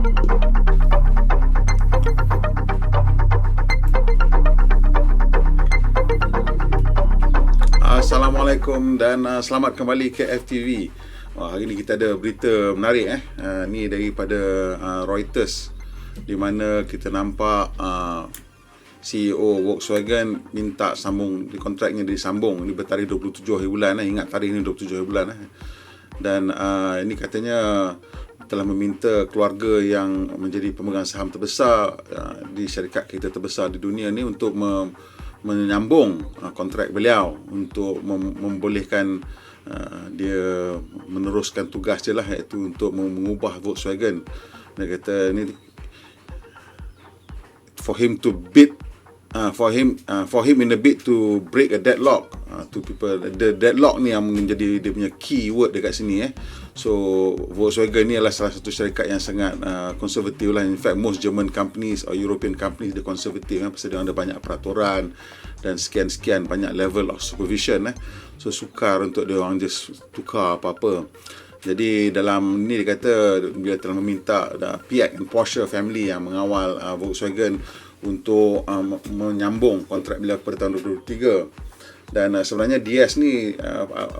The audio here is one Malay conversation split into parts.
Assalamualaikum dan selamat kembali ke FTV. Hari ni kita ada berita menarik ni daripada Reuters, di mana kita nampak CEO Volkswagen minta sambung kontraknya disambung. Ini bertarikh 27 hari bulan, ingat tarikh ni 27 hari bulan. Dan ini katanya telah meminta keluarga yang menjadi pemegang saham terbesar di syarikat kereta terbesar di dunia ni untuk menyambung kontrak beliau untuk membolehkan dia meneruskan tugas dia lah, iaitu untuk mengubah Volkswagen. Dia kata ni for him in a bid to break a deadlock to people. The deadlock ni yang menjadi dia punya key word dekat sini. So Volkswagen ni adalah salah satu syarikat yang sangat konservatif lah. In fact, most German companies or European companies dia konservatif pasal dia ada banyak peraturan dan sekian banyak level of supervision. So sukar untuk dia orang just tukar apa-apa. Jadi dalam ni dia kata bila telah meminta Piaget and Porsche family yang mengawal Volkswagen untuk menyambung kontrak bila pada tahun 2023. Dan sebenarnya DS ni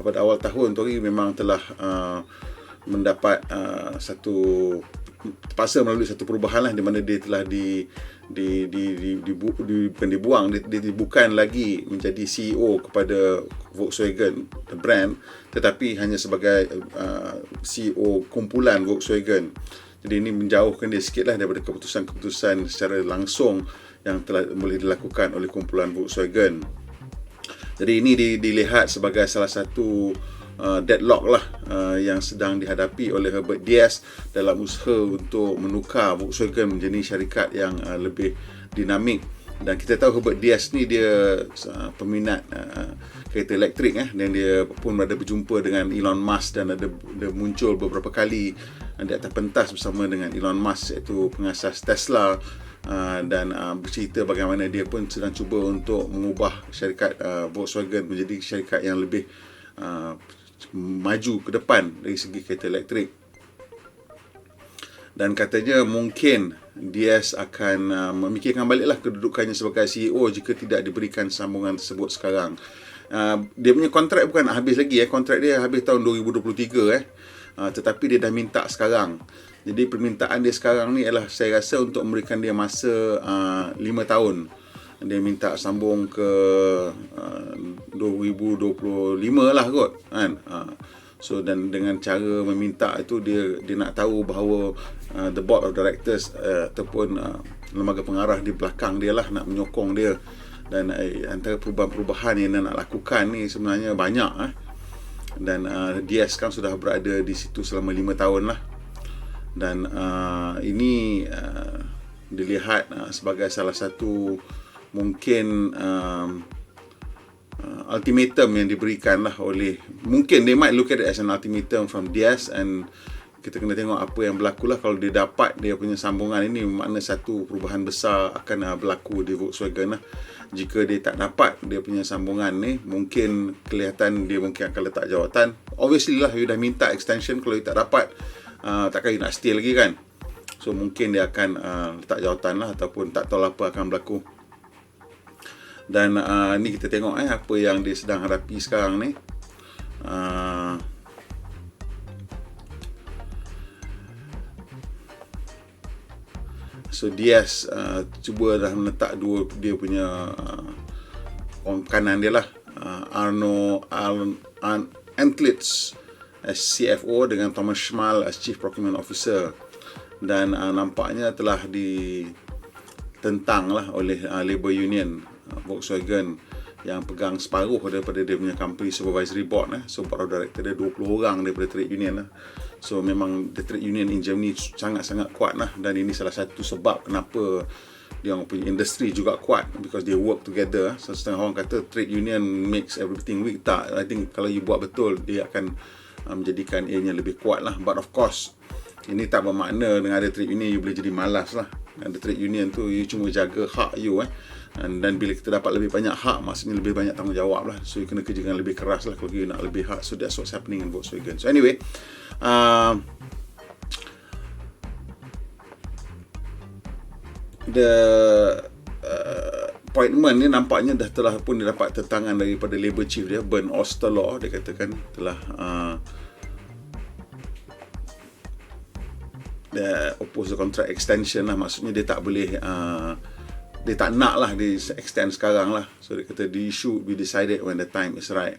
pada awal tahun tu memang telah mendapat terpaksa melalui satu perubahan lah, di mana dia telah bukan lagi menjadi CEO kepada Volkswagen the brand, tetapi hanya sebagai CEO kumpulan Volkswagen. Jadi ini menjauhkan dia sikit lah daripada keputusan-keputusan secara langsung yang telah boleh dilakukan oleh kumpulan Volkswagen. Jadi ini dilihat sebagai salah satu deadlock lah yang sedang dihadapi oleh Herbert Diess dalam usaha untuk menukar Volkswagen menjadi syarikat yang lebih dinamik. Dan kita tahu Herbert Diess ni dia peminat kereta elektrik dan dia pun ada berjumpa dengan Elon Musk dan ada muncul beberapa kali di atas pentas bersama dengan Elon Musk, iaitu pengasas Tesla, dan bercerita bagaimana dia pun sedang cuba untuk mengubah syarikat Volkswagen menjadi syarikat yang lebih maju ke depan dari segi kereta elektrik. Dan katanya mungkin Diess akan memikirkan baliklah kedudukannya sebagai CEO jika tidak diberikan sambungan tersebut sekarang. Dia punya kontrak bukan habis lagi, kontrak dia habis tahun 2023 tetapi dia dah minta sekarang. Jadi permintaan dia sekarang ni adalah, saya rasa, untuk memberikan dia masa 5 tahun. Dia minta sambung ke 2025 lah kot kan. So dan dengan cara meminta itu dia nak tahu bahawa the board of directors ataupun lembaga pengarah di belakang dia lah nak menyokong dia. Dan antara perubahan-perubahan yang dia nak lakukan ni sebenarnya banyak dan dia sekarang sudah berada di situ selama 5 tahun lah. Dan ini dilihat sebagai salah satu mungkin ultimatum yang diberikan lah oleh, mungkin they might look at it as an ultimatum from Diess, and kita kena tengok apa yang berlaku lah. Kalau dia dapat dia punya sambungan ini, makna satu perubahan besar akan berlaku di Volkswagen lah. Jika dia tak dapat dia punya sambungan ni, mungkin kelihatan dia mungkin akan letak jawatan. Obviously lah, you dah minta extension, kalau you tak dapat takkan you nak stay lagi kan. So mungkin dia akan letak jawatan lah, ataupun tak tahu apa akan berlaku. Dan ni kita tengok apa yang dia sedang hadapi sekarang ni. So Diess cuba dah meletak dua dia punya orang kanan dia lah, Arno Antlitz as CFO dengan Thomas Schmal as Chief Procurement Officer. Dan nampaknya telah ditentang lah oleh Labour Union Volkswagen yang pegang separuh daripada dia punya company supervisory board. So board of director dia 20 orang daripada trade union lah. So memang the trade union in Germany sangat-sangat kuat lah. Dan ini salah satu sebab kenapa dia orang punya industri juga kuat, because they work together. So setengah orang kata trade union makes everything weak. Tak, I think kalau you buat betul, dia akan menjadikan ianya lebih kuat lah. But of course, ini tak bermakna dengan ada trade union you boleh jadi malas lah. Ada trade union tu you cuma jaga hak you dan bila kita dapat lebih banyak hak, maksudnya lebih banyak tanggungjawab lah. So you kena kerja dengan lebih keras lah kalau you nak lebih hak. So that's what's happening in Volkswagen. So anyway, the appointment ni nampaknya telah pun dapat tentangan daripada Labour Chief dia, Bern Osterloh. Dia katakan telah dia oppose the contract extension lah. Maksudnya dia tak boleh dia tak nak lah di extend sekarang lah. So dia kata the issue be decided when the time is right.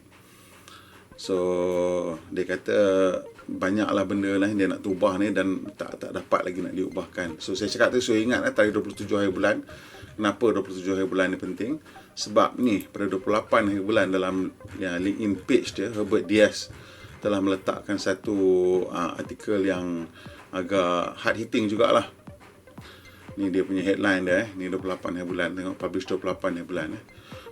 So dia kata banyaklah benda lah yang dia nak ubah ni dan tak dapat lagi nak diubahkan. So saya cakap tu, saya ingat tarikh 27 hari bulan. Kenapa 27 hari bulan ni penting? Sebab ni pada 28 hari bulan dalam LinkedIn page dia, Herbert Diaz telah meletakkan satu artikel yang agak hard hitting jugalah. Ni dia punya headline dia, ni 28 hari bulan, tengok publish 28 hari bulan.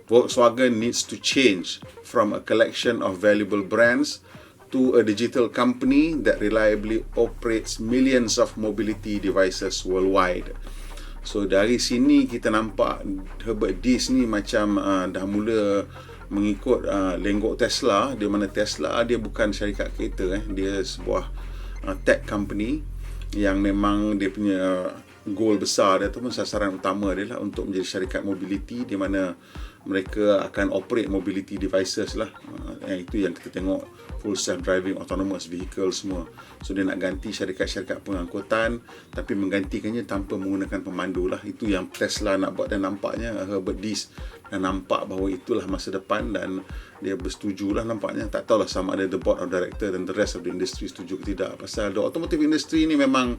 Volkswagen needs to change from a collection of valuable brands to a digital company that reliably operates millions of mobility devices worldwide. So dari sini kita nampak Herbert Diaz ni macam dah mula mengikut lenggok Tesla, di mana Tesla dia bukan syarikat kereta, dia sebuah tech company yang memang dia punya goal besar dia ataupun sasaran utama dia lah untuk menjadi syarikat mobility, di mana mereka akan operate mobility devices lah. Itu yang kita tengok, full self-driving, autonomous vehicle semua. So dia nak ganti syarikat-syarikat pengangkutan tapi menggantikannya tanpa menggunakan pemandu lah. Itu yang Tesla nak buat dan nampaknya Herbert Diaz dah nampak bahawa itulah masa depan dan dia bersetuju lah nampaknya. Tak tahulah sama ada the board of director dan the rest of the industry setuju ke tidak. Pasal the automotive industry ni memang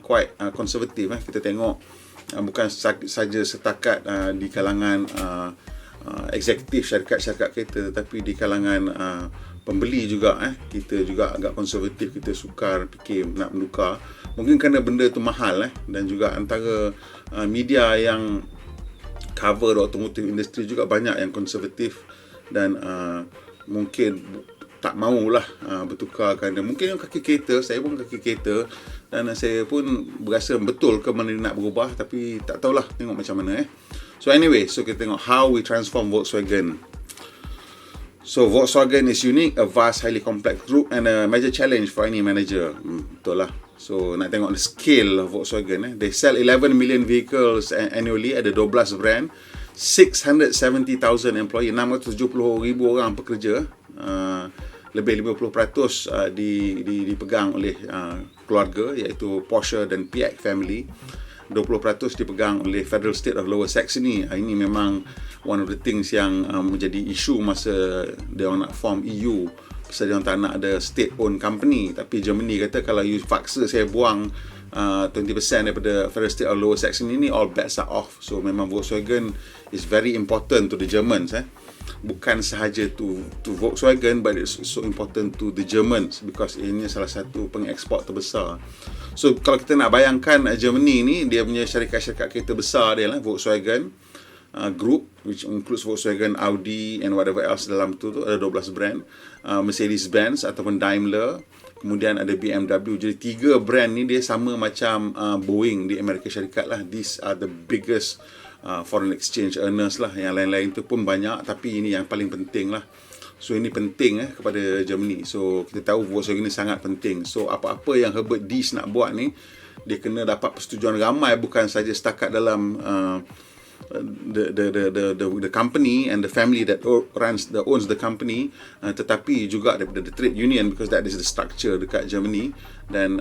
quite konservatif. Kita tengok bukan saja setakat di kalangan eksekutif syarikat-syarikat kereta, tetapi di kalangan pembeli juga kita juga agak konservatif, kita sukar fikir nak menukar. Mungkin kerana benda tu mahal dan juga antara media yang cover automotive industry juga banyak yang konservatif dan mungkin tak maulah bertukar kerana mungkin kaki kereta, saya pun kaki kereta dan saya pun berasa betul ke mana nak berubah, tapi tak tahulah, tengok macam mana. So anyway, so kita tengok how we transform Volkswagen. So Volkswagen is unique, a vast, highly complex group and a major challenge for any manager. Betul lah. So nak tengok the scale of Volkswagen. They sell 11 million vehicles annually, ada 12 brand, 670,000 employee, 670,000 orang pekerja. Lebih 50% dipegang oleh keluarga, iaitu Porsche dan Piaget family. 20% dipegang oleh Federal State of Lower Saxony. Ini memang one of the things yang menjadi isu masa dia nak form EU. Pasal dia tak nak ada state owned company. Tapi Germany kata kalau you paksa saya buang 20% daripada Federal State of Lower Saxony ni, all bets are off. So memang Volkswagen is very important to the Germans. Bukan sahaja to Volkswagen, but it's so important to the Germans because ini salah satu pengeksport terbesar. So kalau kita nak bayangkan Germany ni, dia punya syarikat-syarikat kereta besar dia lah, Volkswagen Group, which includes Volkswagen, Audi and whatever else dalam tu ada 12 brand, Mercedes-Benz ataupun Daimler, kemudian ada BMW. Jadi 3 brand ni dia sama macam Boeing di Amerika Syarikat lah. These are the biggest foreign exchange earners lah. Yang lain-lain tu pun banyak, tapi ini yang paling penting lah. So ini penting kepada Germany. So kita tahu Volkswagen ni sangat penting. So apa-apa yang Herbert Diaz nak buat ni, dia kena dapat persetujuan ramai, bukan saja setakat dalam the company and the family that owns the company, tetapi juga daripada the trade union, because that is the structure dekat Germany, dan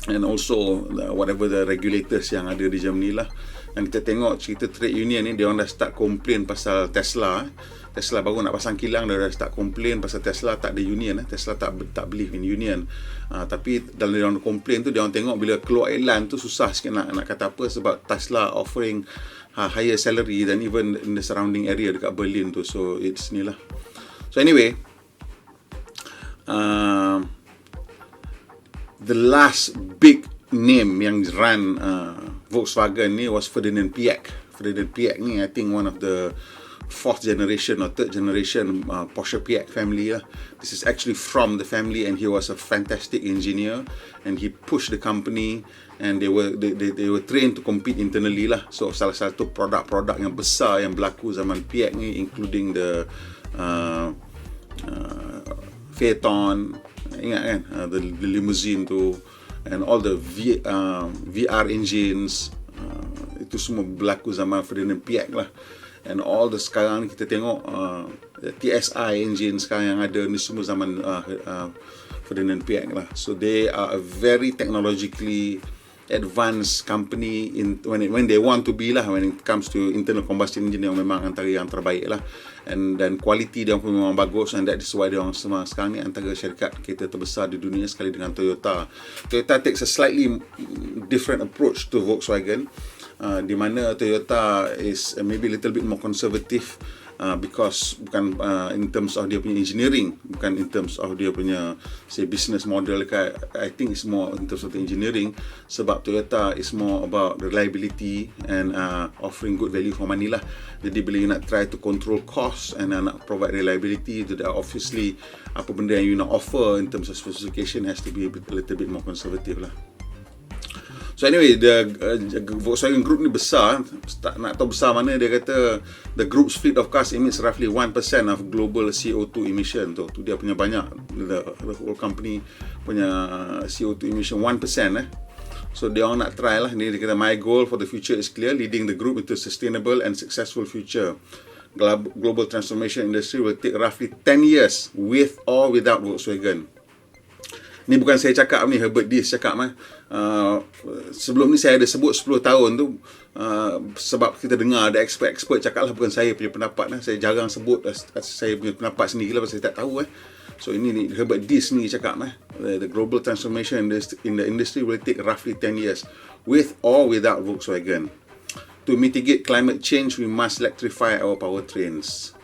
and also whatever the regulators yang ada di Germany lah. Dan kita tengok cerita trade union ni, dia orang dah start komplain pasal Tesla. Tesla baru nak pasang kilang, dia dah start komplain pasal Tesla tak ada union. Tesla tak believe in union. Tapi dalam dia orang komplain tu, dia orang tengok bila keluar iklan tu susah sikit nak kata apa, sebab Tesla offering higher salary than even in the surrounding area dekat Berlin tu. So it's ni lah. So anyway, the last big name yang run Volkswagen ni was Ferdinand Piaget. Ferdinand Piaget ni I think one of the 4th generation or 3rd generation Porsche Piaget family lah. This is actually from the family, and he was a fantastic engineer, and he pushed the company, and they were trained to compete internally lah. So salah satu produk-produk yang besar yang berlaku zaman Piaget ni, including the Phaeton, ingat kan, the limousine tu, and all the VR engines, itu semua berlaku zaman Ferdinand Piëch lah. And all the sekarang ni kita tengok TSI engine sekarang yang ada ni semua zaman Ferdinand Piëch lah. So they are a very technologically advanced company when they want to be lah, when it comes to internal combustion engine yang memang antara yang terbaik lah. Dan quality dia pun memang bagus, and that is why dia orang semua sekarang ni antara syarikat kereta terbesar di dunia sekali dengan Toyota. Toyota takes a slightly different approach to Volkswagen, di mana Toyota is maybe a little bit more conservative, because bukan in terms of dia punya engineering, bukan in terms of dia punya say business model. I think it's more in terms of the engineering, sebab Toyota is more about reliability and offering good value for money lah. Jadi bila you nak try to control cost and nak provide reliability, itu dah obviously apa benda yang you nak offer in terms of specification has to be a little bit more conservative lah. So anyway, the Volkswagen Group ni besar. Tak nak tahu besar mana, dia kata the group's fleet of cars emits roughly 1% of global CO2 emission. Tu dia punya banyak, the whole company punya CO2 emission 1%. So dia orang nak try lah. Dia kata my goal for the future is clear, leading the group into sustainable and successful future. Global transformation industry will take roughly 10 years with or without Volkswagen. Ni bukan saya cakap ni, Herbert Diess cakap sebelum ni saya ada sebut 10 tahun tu, sebab kita dengar ada expert cakap lah, bukan saya punya pendapat lah. Saya jarang sebut saya punya pendapat sendiri lah, pasal saya tak tahu So ini Herbert Diess ni cakap the global transformation in the industry will take roughly 10 years with or without Volkswagen. To mitigate climate change, we must electrify our powertrains.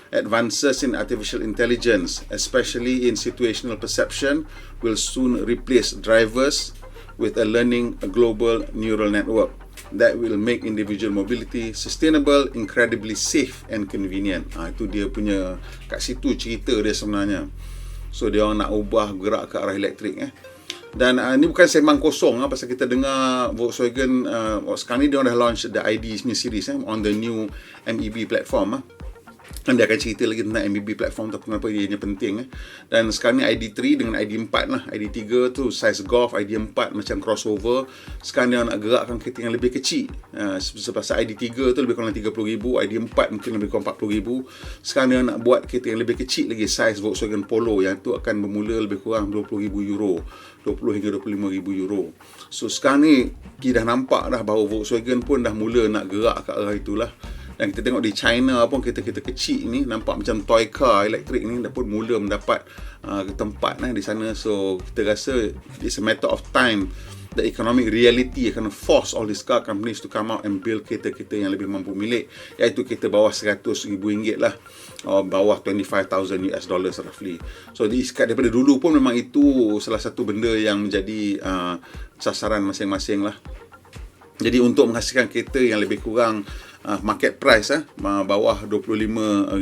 Advances in artificial intelligence, especially in situational perception, will soon replace drivers with a global neural network that will make individual mobility sustainable, incredibly safe and convenient. Itu dia punya, kat situ cerita dia sebenarnya. So dia orang nak ubah gerak ke arah elektrik. Dan ni bukan sembang kosong pasal kita dengar Volkswagen sekarang ni dia orang dah launch the ID series on the new MEB platform. Dan dia akan cerita lagi tentang MEB platform tu, kenapa dia penting. Dan sekarang ni ID3 dengan ID4 lah. ID3 tu size Golf, ID4 macam crossover. Sekarang dia nak gerakkan kereta yang lebih kecil. Sebab ID3 tu lebih kurang 30,000, ID4 mungkin lebih kurang 40,000. Sekarang dia nak buat kereta yang lebih kecil lagi, size Volkswagen Polo, yang tu akan bermula lebih kurang 20,000 euro, 20 hingga 25,000 euro. So sekarang ni kita dah nampak dah bahawa Volkswagen pun dah mula nak gerak ke arah itulah. Dan kita tengok di China pun kereta-kereta kecil ni nampak macam toy car elektrik ni dah pun mula mendapat tempat di sana. So kita rasa it's a matter of time the economic reality akan force all these car companies to come out and build kereta-kereta yang lebih mampu milik, iaitu kereta bawah RM100,000 lah, bawah $25,000 roughly. So daripada dulu pun memang itu salah satu benda yang menjadi sasaran masing-masing lah. Jadi untuk menghasilkan kereta yang lebih kurang market price bawah $25,000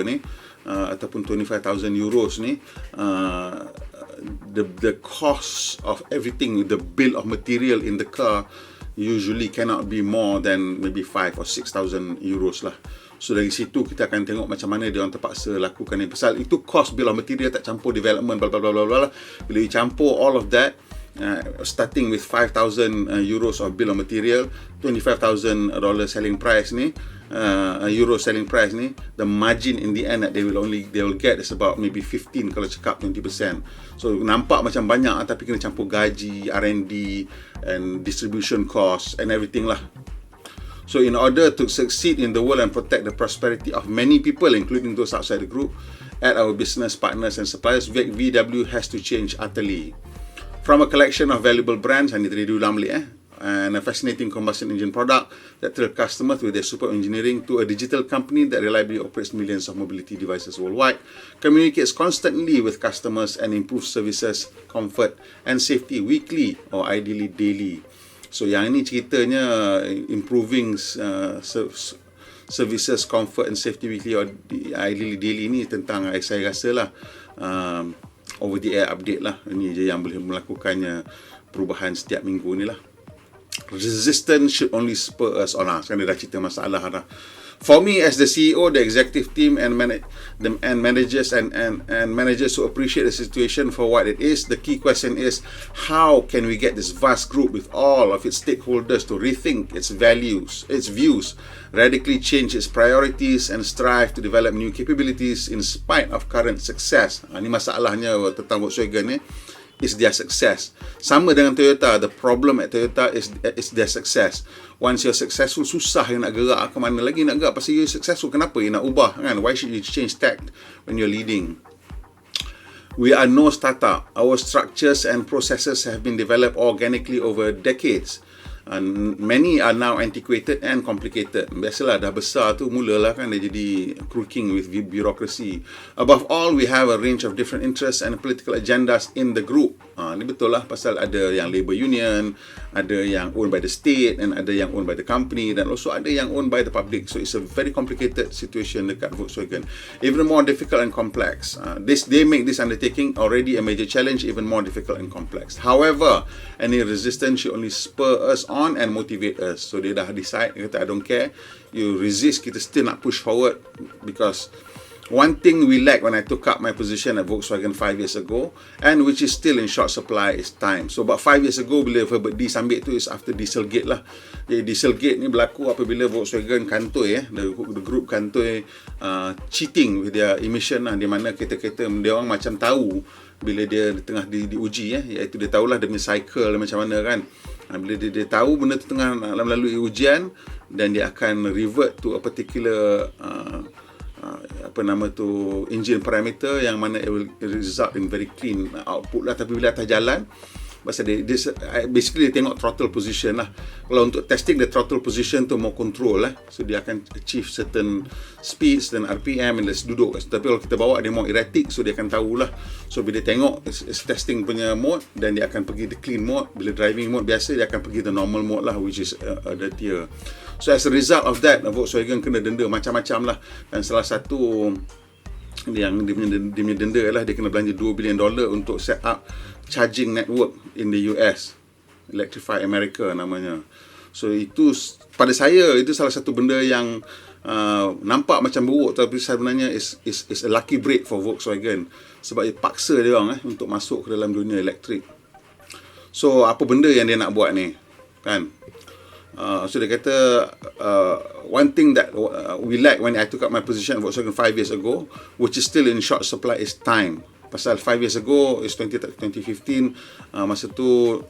ni, ataupun 25,000 euros ni, the cost of everything, the bill of material in the car usually cannot be more than maybe 5 or 6,000 euros lah. So dari situ kita akan tengok macam mana dia orang terpaksa lakukan ni. Pasal itu cost bill of material, tak campur development bla bla bla bla. Bila dicampur all of that, starting with 5,000 euros of bill of material, $25,000 selling price ni, euro selling price ni, the margin in the end that they will get is about maybe 15, kalau cakap 20%. So nampak macam banyak, tapi kena campur gaji, R&D and distribution cost and everything lah. So in order to succeed in the world and protect the prosperity of many people, including those outside the group, at our business partners and suppliers, VW has to change utterly. From a collection of valuable brands, and a fascinating combustion engine product that thrill customers with their super engineering, to a digital company that reliably operates millions of mobility devices worldwide, communicates constantly with customers and improves services, comfort and safety weekly or ideally daily. So yang ini ceritanya improving services, comfort and safety weekly or ideally daily ni tentang, saya rasa lah, over the air update lah. Ini je yang boleh melakukannya perubahan setiap minggu ni lah. Resistance should only spur us on. Sekarang dia dah cerita masalah dah. For me, as the CEO, the executive team, and managers and managers who appreciate the situation for what it is, the key question is, how can we get this vast group with all of its stakeholders to rethink its values, its views, radically change its priorities, and strive to develop new capabilities in spite of current success. Ini masalahnya tentang Volkswagen ni. Is their success. Sama dengan Toyota, the problem at Toyota is their success. Once you're successful, susah yang nak gerak ke mana lagi nak gerak. Pasal you're successful, kenapa you nak ubah kan? Why should you change tact when you're leading? We are no startup. Our structures and processes have been developed organically over decades. And many are now antiquated and complicated. Biasalah, dah besar tu mulalah kan dia jadi croaking with bureaucracy. Above all, we have a range of different interests and political agendas in the group. Ni betul lah, pasal ada yang labor union, ada yang owned by the state, and ada yang owned by the company, dan also ada yang owned by the public. So it's a very complicated situation dekat Volkswagen. Even more difficult and complex. They make this undertaking already a major challenge, even more difficult and complex. However, any resistance should only spur us on and motivate us. So dia dah decide, dia kata I don't care, you resist, kita still nak push forward. Because one thing we lack when I took up my position at Volkswagen 5 years ago, and which is still in short supply, is time. So about 5 years ago, bila Herbert D sambit tu is after Dieselgate lah. Jadi Dieselgate ni berlaku apabila Volkswagen kantoi, the group kantoi cheating with their emission lah, di mana kereta-kereta dia orang macam tahu bila dia tengah diuji, iaitu dia tahulah dia punya cycle macam mana kan. Bila dia tahu benda tu tengah melalui ujian, dan dia akan revert to a particular engine parameter yang mana it will result in very clean output lah. Tapi bila atas jalan, pasal dia basically dia tengok throttle position lah. Kalau untuk testing, the throttle position tu mau control lah, so dia akan achieve certain speeds dan RPM, and let's duduk. Tapi kalau kita bawa dia mau erratic, so dia akan tahulah. So bila dia tengok is testing punya mode, dan dia akan pergi the clean mode. Bila driving mode biasa, dia akan pergi the normal mode lah, which is dirtier. So as a result of that, Volkswagen kena denda macam-macam lah. Dan salah satu yang dia punya denda ialah dia kena belanja $2 billion untuk set up charging network in the US, Electrify America namanya. So itu pada saya itu salah satu benda yang nampak macam buruk, tapi sebenarnya is a lucky break for Volkswagen, sebab dia paksa dia orang untuk masuk ke dalam dunia elektrik. So apa benda yang dia nak buat ni kan? So dia kata one thing that we lack when I took up my position at Volkswagen 5 years ago, which is still in short supply, is time. Pasal 5 years ago is 2015, masa tu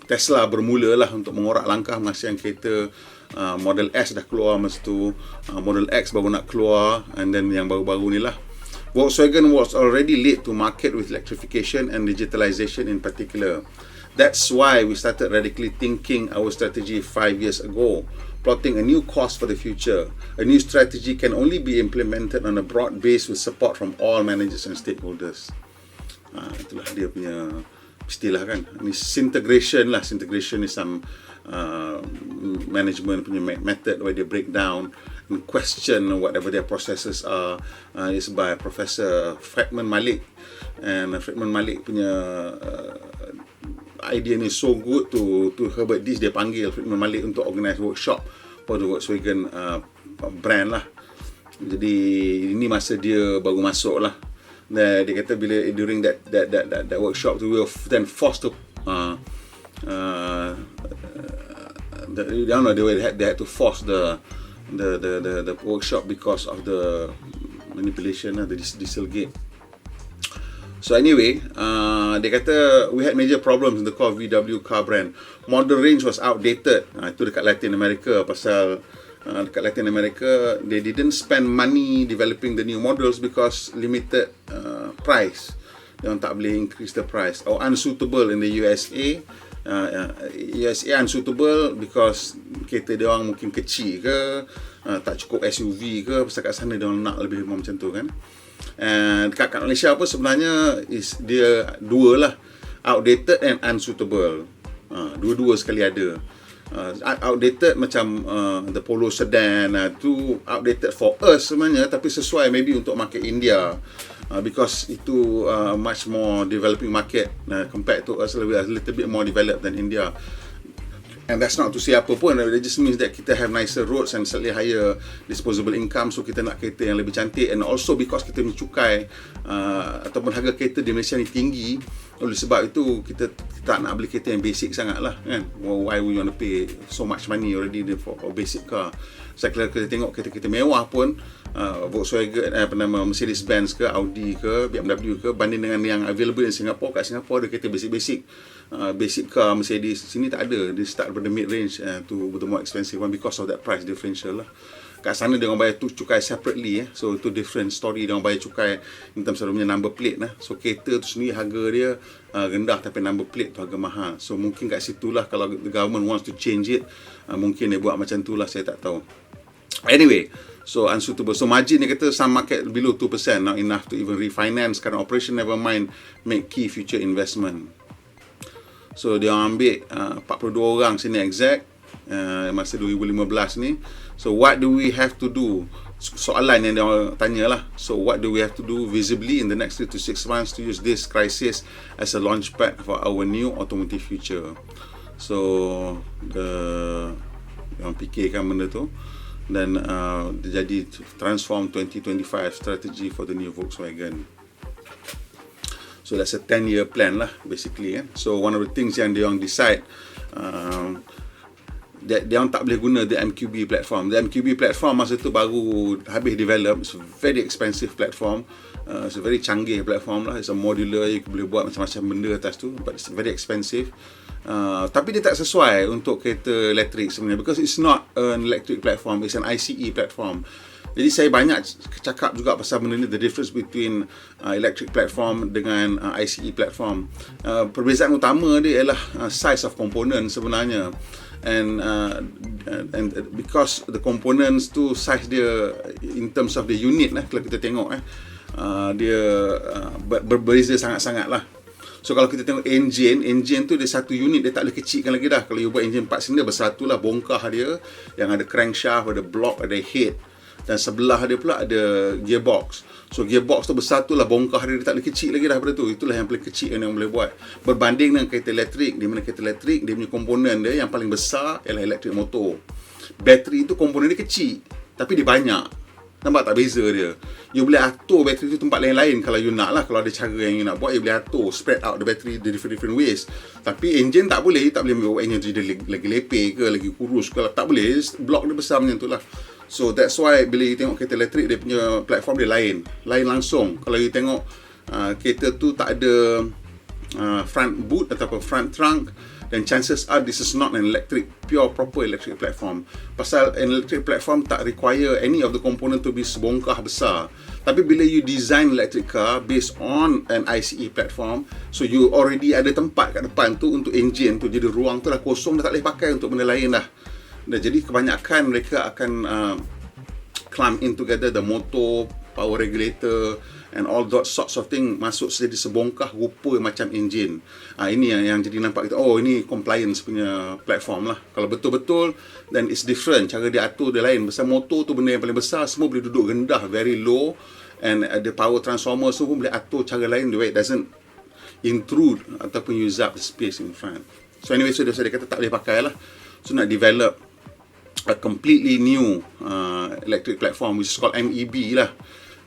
Tesla bermula lah untuk mengorak langkah menghasilkan kereta. Model S dah keluar masa tu, Model X baru nak keluar, and then yang baru-baru ni lah. Volkswagen was already late to market with electrification and digitalization in particular. That's why we started radically thinking our strategy 5 years ago, plotting a new course for the future. A new strategy can only be implemented on a broad base with support from all managers and stakeholders. Itulah dia punya istilah kan. Ini integration lah. Integration is some management punya method where they break down and question whatever their processes are. Is by Professor Fredman Malik. And Fredman Malik punya idea ni so good to Herbert D, dia panggil Fredman Malik untuk organize workshop for the Volkswagen brand lah. Jadi ini masa dia baru masuk lah. Dia kata bila during that workshop tu, we were then forced to they had to force the workshop because of the manipulation, the Dieselgate. So anyway, dia kata we had major problems in the core VW car brand. Model range was outdated. Itu dekat Latin America, pasal dekat Latin America they didn't spend money developing the new models because limited price. Dia orang tak boleh increase the price. Or unsuitable in the USA. USA unsuitable because kereta dia orang mungkin kecil ke, tak cukup SUV ke, pasal kat sana dia orang nak lebih macam tu kan. And kat Malaysia apa sebenarnya is dia dua lah, outdated and unsuitable. Dua-dua sekali ada. Outdated macam the Polo sedang, tu outdated for us sebenarnya, tapi sesuai maybe untuk market India, because itu much more developing market compared to us, a little bit more developed than India. And that's not to say apa pun, it just means that kita have nicer roads and slightly higher disposable income, so kita nak kereta yang lebih cantik. And also because kita punya cukai ataupun harga kereta di Malaysia ni tinggi, oleh sebab itu kita tak nak beli kereta yang basic sangat lah kan. Why would you want to pay so much money already for a basic car? Saya kira kita tengok kereta-kereta mewah pun, Volkswagen, Mercedes-Benz ke, Audi ke, BMW ke, banding dengan yang available in Singapore. Kat Singapore ada kereta basic basic car Mercedes, sini tak ada. Dia start daripada mid range to the more expensive one because of that price differential lah. Kat sana dia orang bayar tu cukai separately so itu different story. Dia orang bayar cukai in terms of dia punya number plate lah. So kereta tu sendiri harga dia rendah, tapi number plate tu harga mahal. So mungkin kat situlah kalau the government wants to change it, mungkin dia buat macam tu lah, saya tak tahu. Anyway, so unsuitable. So margin dia kata some market below 2%, not enough to even refinance current operation, never mind make key future investment. So dia ambil 42 orang sini exact masa 2015 ni. So what do we have to do? Soalan yang dia tanya lah. So what do we have to do visibly in the next 3 to 6 months to use this crisis as a launchpad for our new automotive future? So yang fikirkan benda tu, dan jadi transform 2025 strategy for the new Volkswagen. So that's a 10-year plan lah basically kan. So one of the things yang dia orang decide, dia orang tak boleh guna the MQB platform. The MQB platform masa tu baru habis develop. It's a very expensive platform. It's a very canggih platform lah. It's a modular, you boleh buat macam-macam benda atas tu, but it's very expensive. Tapi dia tak sesuai untuk kereta elektrik sebenarnya, because it's not an electric platform, it's an ICE platform. Jadi saya banyak cakap juga pasal benda ni, the difference between electric platform dengan ICE platform. Perbezaan utama dia ialah size of component sebenarnya. And because the components tu size dia in terms of the unit lah, kalau kita tengok dia berbeza sangat-sangat lah. So kalau kita tengok engine tu dia satu unit, dia tak boleh kecilkan lagi dah. Kalau you buat engine 4 silinder besar tu lah, bongkar dia yang ada crankshaft, ada block, ada head, dan sebelah dia pula ada gearbox. So gearbox tu besar tu lah, bongkar dia tak boleh kecil lagi dah daripada tu. Itulah yang paling kecil yang boleh buat. Berbanding dengan kereta elektrik, di mana kereta elektrik dia punya komponen dia yang paling besar ialah elektrik motor. Bateri tu komponen dia kecil, tapi dia banyak. Nampak tak beza dia? You boleh atur bateri tu tempat lain-lain kalau you nak lah. Kalau ada cara yang you nak buat, you boleh atur, spread out the battery the different ways. Tapi engine tak boleh. You tak boleh buat engine tu jadi lagi lepeh ke, lagi kurus ke. Tak boleh. Block dia besar macam tu lah. So that's why bila you tengok kereta elektrik, dia punya platform dia lain langsung. Kalau you tengok kereta tu tak ada front boot ataupun front trunk, then chances are this is not an pure proper electric platform. Pasal an electric platform tak require any of the component to be sebongkah besar. Tapi bila you design electric car based on an ICE platform, so you already ada tempat kat depan tu untuk engine tu, jadi ruang tu dah kosong, dah tak boleh pakai untuk benda lain dah. Dan jadi kebanyakan mereka akan clamp in together the motor, power regulator and all that sorts of thing, masuk jadi sebongkah rupa macam engine. Ini yang jadi nampak kita, oh ini compliance punya platform lah. Kalau betul-betul, then it's different. Cara dia atur dia lain. Pasal motor tu benda yang paling besar, semua boleh duduk rendah, very low, and the power transformer semua boleh atur cara lain, the way it doesn't intrude ataupun use up the space in front. So anyway, so dia kata tak boleh pakai lah. So nak develop a completely new electric platform which is called MEB lah.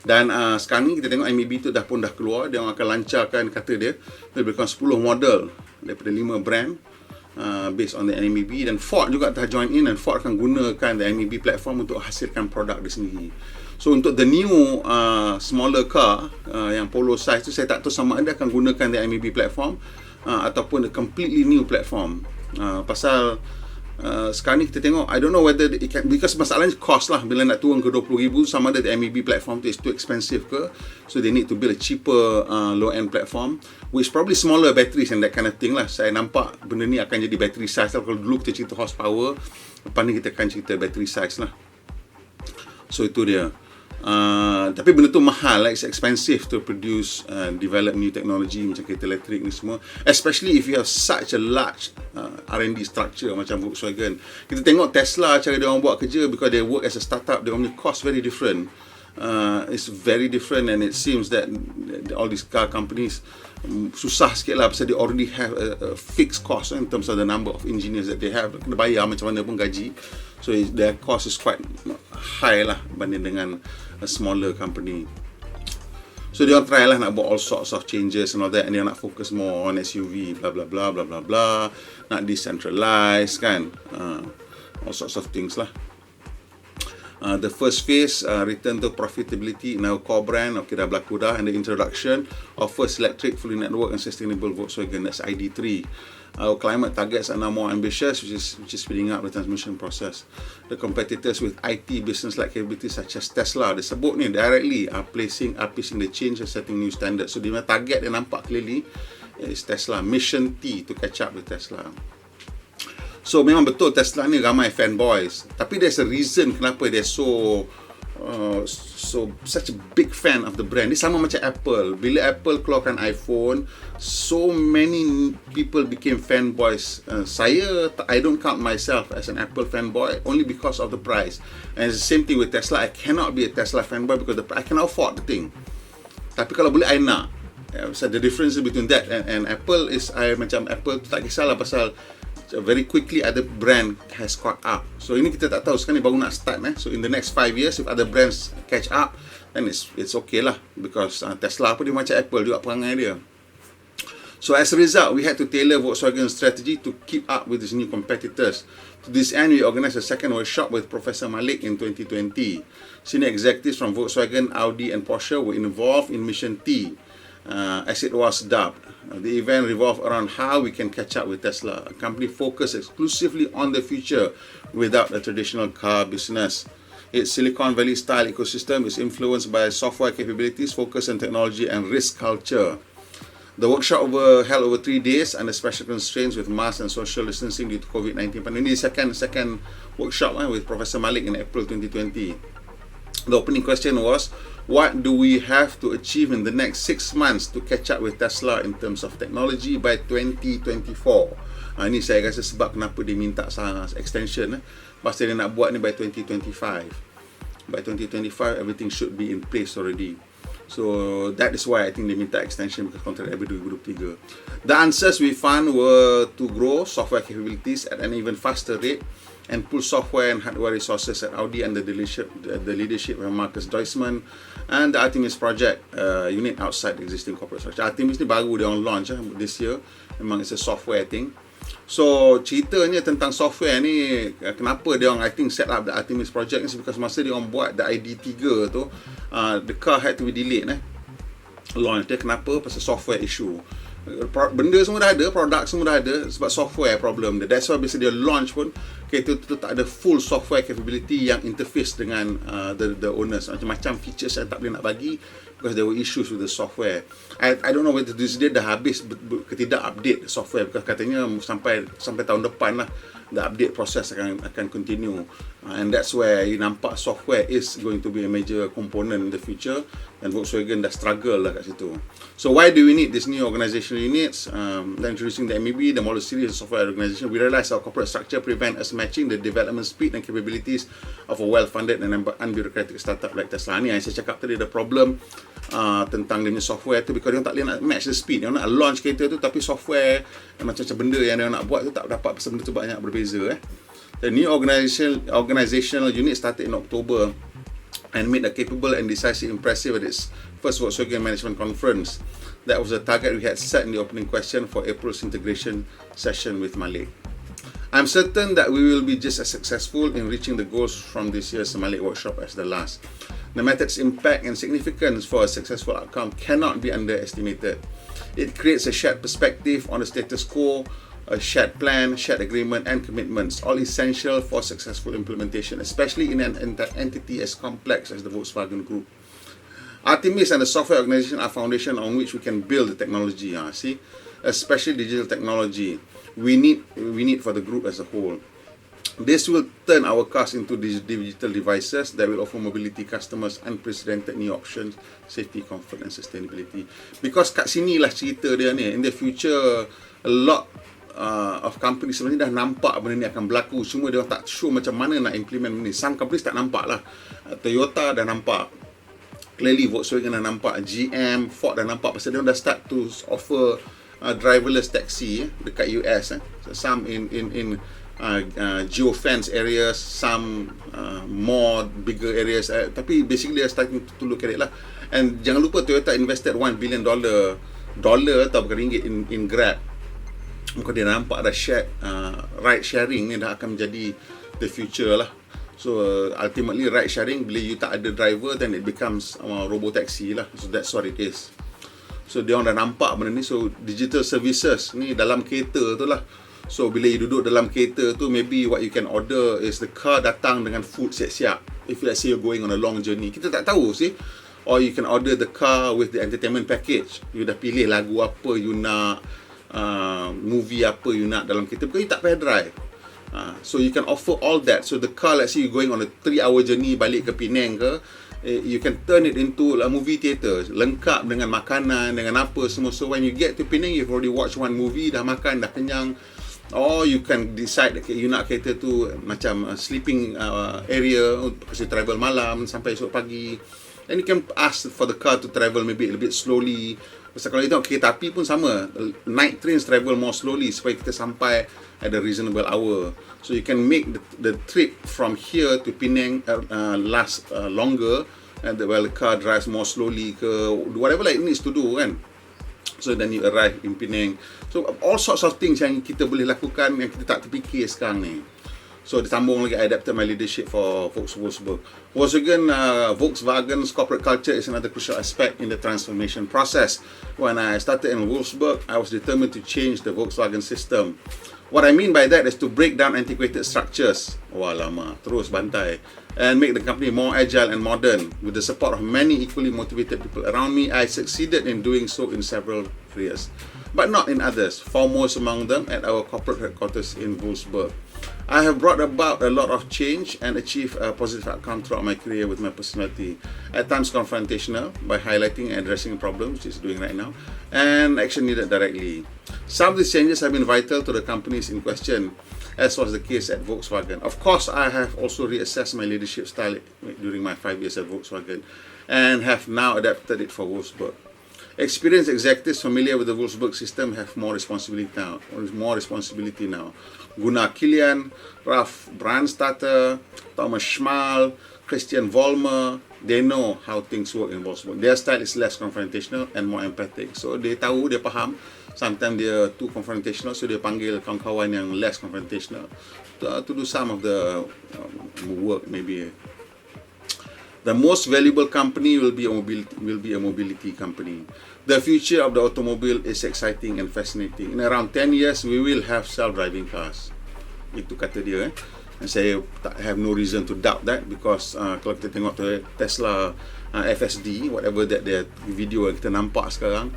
Dan sekarang ni kita tengok MEB tu dah keluar. Dia akan lancarkan, kata dia lebih kurang 10 model daripada 5 brand based on the MEB. Dan Ford juga dah join in, dan Ford akan gunakan the MEB platform untuk hasilkan produk dia sendiri. So untuk the new smaller car yang Polo size tu, saya tak tahu sama ada akan gunakan the MEB platform ataupun a completely new platform. Pasal sekarang ni kita tengok, I don't know whether it can, because masalahnya cost lah. Bila nak turun ke 20,000, sama ada the MEB platform tu is too expensive ke, so they need to build a cheaper low end platform which probably smaller batteries and that kind of thing lah. Saya nampak benda ni akan jadi battery size lah. Kalau dulu kita cerita horsepower, lepas ni kita akan cerita battery size lah. So itu dia. Tapi benda tu mahal, like it's expensive to produce develop new technology macam kereta elektrik ni semua, especially if you have such a large R&D structure macam Volkswagen. Kita tengok Tesla, cara dia orang buat kerja, because they work as a startup, dia orang punya cost very different. is very different, and it seems that all these car companies susah sikit lah pasal they already have a fixed cost in terms of the number of engineers that they have. Kena bayar macam mana pun gaji, so their cost is quite high lah banding dengan a smaller company. So dia try lah nak buat all sorts of changes and all that, and dia nak focus more on SUV, blah blah blah blah blah blah, nak decentralize kan, all sorts of things lah. The first phase, return to profitability in our core brand, okay, dah berlaku dah, and the introduction of first electric, fully networked and sustainable Volkswagen, that's ID3. Our climate targets are now more ambitious, which is speeding up the transmission process. The competitors with IT business-like capabilities such as Tesla, they sebut ni directly, are pacing the change and setting new standards. So, dia target dia nampak clearly is Tesla, Mission T to catch up with Tesla. So memang betul Tesla ni ramai fanboys, tapi there's a reason kenapa they're so such a big fan of the brand. Dia sama macam Apple. Bila Apple keluarkan iPhone, so many people became fanboys. I don't count myself as an Apple fanboy only because of the price. And it's the same thing with Tesla. I cannot be a Tesla fanboy because I cannot afford the thing. Tapi kalau boleh I nak. So the difference between that and Apple is, macam Apple tu tak kisahlah pasal very quickly other brand has caught up. So ini kita tak tahu, sekarang ni baru nak start. So in the next 5 years, if other brands catch up, then it's okay lah, because Tesla pun dia macam Apple juga perangai dia. So as a result, we had to tailor Volkswagen's strategy to keep up with these new competitors. To this end, we organised a second workshop with Professor Malik in 2020. Senior executives from Volkswagen, Audi and Porsche were involved in Mission T, as it was dubbed. The event revolved around how we can catch up with Tesla, a company focused exclusively on the future without a traditional car business. Its Silicon Valley style ecosystem is influenced by software capabilities, focus on technology and risk culture. The workshop held over 3 days under special constraints with mask and social distancing due to COVID-19 pandemic. This second workshop with Professor Malik in April 2020. The opening question was, what do we have to achieve in the next 6 months to catch up with Tesla in terms of technology by 2024? Ini saya rasa sebab kenapa dia minta extension. Pasal dia nak buat ni by 2025. By 2025, everything should be in place already. So that is why I think they minta extension, because contract habis 2023. The answers we found were to grow software capabilities at an even faster rate and pull software and hardware resources at Audi under the leadership of Marcus Duisman and the Artemis project unit outside the existing corporate structure. Artemis ni baru dia on launch this year. Memang it's a software thing. So ceritanya tentang software ni, kenapa dia orang I think set up the Artemis project ni, because masa dia orang buat the ID3 tu, the car had to be delayed launch dia. Kenapa? Pasal software issue. Benda semua dah ada, produk semua dah ada, sebab software problem dia. That's why bila dia launch pun kereta tu tak ada full software capability yang interface dengan the owners. Macam-macam features yang tak boleh nak bagi because there were issues with the software. I don't know whether this day dah habis ketidak update software, because katanya sampai tahun depan lah the update process akan continue, and that's where you nampak software is going to be a major component in the future, and Volkswagen dah struggle lah kat situ. So why do we need these new organizational units? Introducing the MEB, the model series of software organization, we realize our corporate structure prevent us matching the development speed and capabilities of a well-funded and unbureaucratic startup like Tesla. Ni yang saya cakap tadi, the problem tentang dia punya software tu, because dia tak boleh nak match the speed. Dia nak launch kereta tu, tapi software macam-macam benda yang dia nak buat tu tak dapat, pasal benda tu banyak berbeza. The new organizational unit started in October and made a capable and decisive impressive at its first Volkswagen Management Conference. That was the target we had set in the opening question for April's integration session with Malik. I'm certain that we will be just as successful in reaching the goals from this year's Malik workshop as the last. The method's impact and significance for a successful outcome cannot be underestimated. It creates a shared perspective on the status quo, a shared plan, shared agreement and commitments, all essential for successful implementation, especially in an entity as complex as the Volkswagen Group. Artemis and the software organization are foundation on which we can build the technology, especially digital technology we need for the group as a whole. This will turn our cars into digital devices that will offer mobility customers unprecedented new options, safety, comfort and sustainability. Because kat sini lah cerita dia ni. In the future, a lot of companies sebenarnya dah nampak benda ni akan berlaku. Cuma dia tak sure macam mana nak implement benda ni. Some companies tak nampak lah. Toyota dah nampak. Clearly Volkswagen dah nampak, GM, Ford dah nampak, pasal dia dah start to offer driverless taxi dekat US. So some in geofence areas, some more bigger areas, tapi basically they are starting to look at it lah. And jangan lupa Toyota invested $1 billion atau bukan ringgit in Grab. Maka dia nampak dah ride sharing ni dah akan menjadi the future lah. So ultimately ride sharing, bila you tak ada driver, then it becomes robo taxi lah. So that's what it is. So dia orang dah nampak benda ni. So digital services ni dalam kereta tu lah. So bila you duduk dalam kereta tu, maybe what you can order is the car datang dengan food siap-siap. If let's say you're going on a long journey, kita tak tahu sih. Or you can order the car with the entertainment package. You dah pilih lagu apa you nak, movie apa you nak dalam kereta, because you tak payah drive. So you can offer all that. So the car, let's say you're going on a 3-hour journey balik ke Penang ke, you can turn it into a movie theater, lengkap dengan makanan, dengan apa semua. So when you get to Penang, you've already watched one movie, dah makan, dah kenyang. Or you can decide that you nak kereta tu macam sleeping area, because you travel malam sampai esok pagi. And you can ask for the car to travel maybe a bit slowly. Pasal kalau you tengok kereta api pun sama, night trains travel more slowly supaya kita sampai at a reasonable hour. So you can make the trip from here to Penang last longer, and while the car drives more slowly ke whatever like it needs to do kan. So then you arrive in Penang. So all sorts of things yang kita boleh lakukan yang kita tak terfikir sekarang ni. So ditambung lagi, I adapted my leadership for Volkswagen. Volkswagen's corporate culture is another crucial aspect in the transformation process. When I started in Wolfsburg, I was determined to change the Volkswagen system. What I mean by that is to break down antiquated structures, terus bantai, and make the company more agile and modern. With the support of many equally motivated people around me, I succeeded in doing so in several areas, but not in others, foremost among them at our corporate headquarters in Wolfsburg. I have brought about a lot of change and achieved a positive outcome throughout my career with my personality. At times confrontational by highlighting and addressing problems, which is doing right now, and action needed directly. Some of these changes have been vital to the companies in question, as was the case at Volkswagen. Of course, I have also reassessed my leadership style during my 5 years at Volkswagen and have now adapted it for Wolfsburg. Experienced executives familiar with the Wolfsburg system have more responsibility now. Gunnar Kilian, Ralf Brandstatter, Thomas Schmal, Christian Vollmer, they know how things work in Wolfsburg. Their style is less confrontational and more empathic. So dia tahu, dia faham. Sometimes dia too confrontational, so dia panggil kawan-kawan yang less confrontational to do some of the work maybe. The most valuable company will be a mobility company. The future of the automobile is exciting and fascinating. In around 10 years, we will have self-driving cars. Itu kata dia. And saya have no reason to doubt that, because kalau kita tengok Tesla FSD, whatever that their video yang kita nampak sekarang,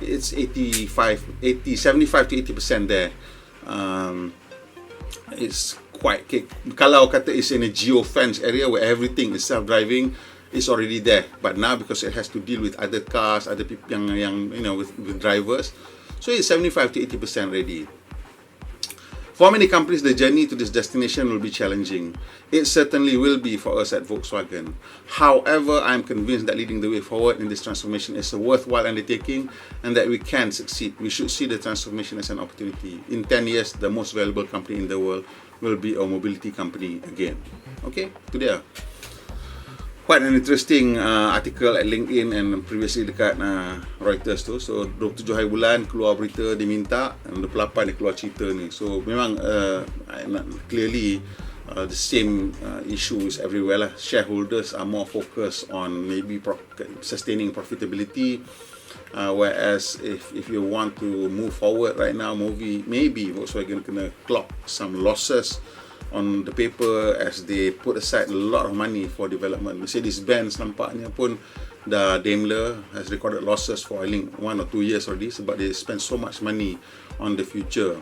it's 75 to 80% there. It's quite, kalau kata it's in a geofence area where everything is self-driving, it's already there. But now, because it has to deal with other cars, other people yang with drivers, so it's 75 to 80% ready. For many companies, the journey to this destination will be challenging. It certainly will be for us at Volkswagen. However, I'm convinced that leading the way forward in this transformation is a worthwhile undertaking, and that we can succeed. We should see the transformation as an opportunity. In 10 years, the most valuable company in the world will be a mobility company again. Okay, itu dia. Quite an interesting article at LinkedIn and previously dekat Reuters tu. So 27 hari bulan keluar berita dia minta, 28 dia keluar cerita ni. So memang clearly the same issues everywhere lah. Shareholders are more focused on maybe sustaining profitability, whereas if you want to move forward right now, maybe Volkswagen kena clock some losses on the paper as they put aside a lot of money for development. Mercedes-Benz nampaknya pun Daimler has recorded losses for I think 1 or 2 years already, sebab they spend so much money on the future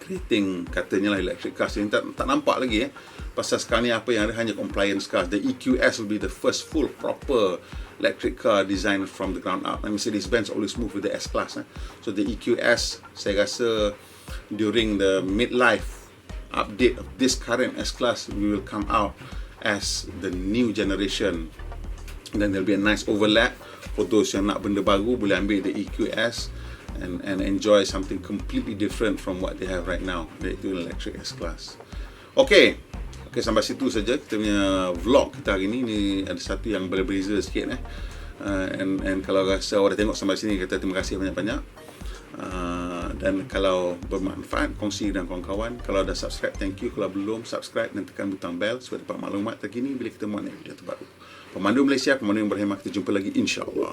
creating, katanya lah, electric cars. Yang tak nampak lagi pasal sekarang ni apa yang ada hanya compliance cars. The EQS will be the first full proper electric car designed from the ground up, and Mercedes-Benz always move with the S-Class. So the EQS, saya rasa during the midlife update of this current S-Class, we will come out as the new generation then there'll be a nice overlap for those yang nak benda baru, boleh ambil the EQS and enjoy something completely different from what they have right now, iaitu electric S-Class. Okay, sampai situ saja kita punya vlog kita hari ni. Ni ada satu yang berbeza sikit and kalau rasa awak dah tengok sampai sini, kata terima kasih banyak-banyak. Dan kalau bermanfaat, kongsi dengan kawan-kawan. Kalau dah subscribe, thank you. Kalau belum subscribe, dan tekan butang bell supaya dapat maklumat terkini bila kita buat video terbaru. Pemandu Malaysia, pemandu yang berhemah. Kita jumpa lagi, insya-Allah.